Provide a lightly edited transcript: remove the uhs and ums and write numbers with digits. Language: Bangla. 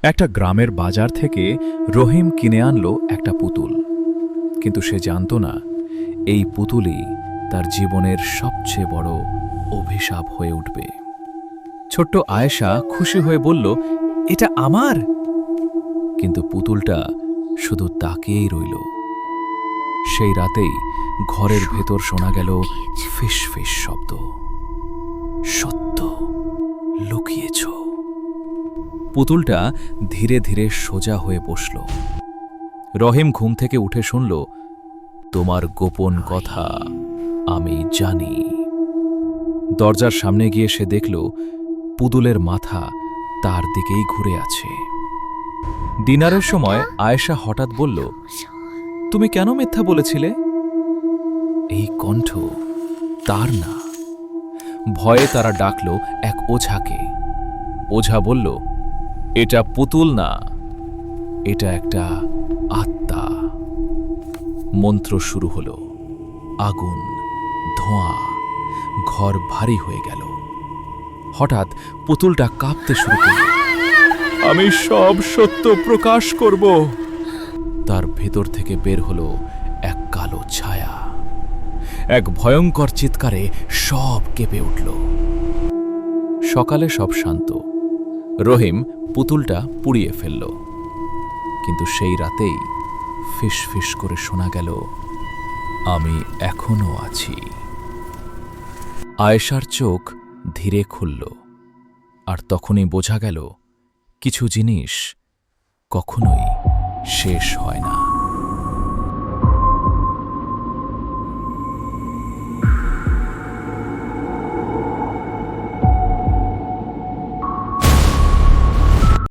একটা গ্রামের বাজার থেকে রহিম কিনে আনলো একটা পুতুল, কিন্তু সে জানত না এই পুতুলই তার জীবনের সবচেয়ে বড় অভিশাপ হয়ে উঠবে। ছোট্ট আয়েশা খুশি হয়ে বলল, এটা আমার। কিন্তু পুতুলটা শুধু তাকিয়েই রইল। সেই রাতেই ঘরের ভেতর শোনা গেল ফিস ফিস শব্দ। সত্য লুকিয়েছ। পুতুলটা ধীরে ধীরে সোজা হয়ে বসল। রহিম ঘুম থেকে উঠে শুনল, তোমার গোপন কথা আমি জানি। দরজার সামনে গিয়ে সে দেখল পুতুলের মাথা তার দিকেই ঘুরে আছে। ডিনারের সময় আয়েশা হঠাৎ বলল, তুমি কেন মিথ্যা বলেছিলে? এই কণ্ঠ তার না। ভয়ে তারা ডাকল এক ওঝাকে। ওঝা বলল, এটা পুতুল না, এটা একটা আত্মা। মন্ত্র শুরু হলো। আগুন, ধোঁয়া, ঘর ভারী হয়ে গেল। হঠাৎ পুতুলটা কাঁপতে শুরু করল। আমি সব সত্য প্রকাশ করব। তার ভেতর থেকে বের হলো এক কালো ছায়া। এক ভয়ঙ্কর চিৎকারে সব কেঁপে উঠল। সকালে সব শান্ত। রহিম পুতুলটা পুড়িয়ে ফেলল। কিন্তু সেই রাতেই ফিস ফিস করে শোনা গেল, আমি এখনো আছি। আয়েশার চোখ ধীরে খুলল, আর তখনই বোঝা গেল কিছু জিনিস কখনোই শেষ হয় না।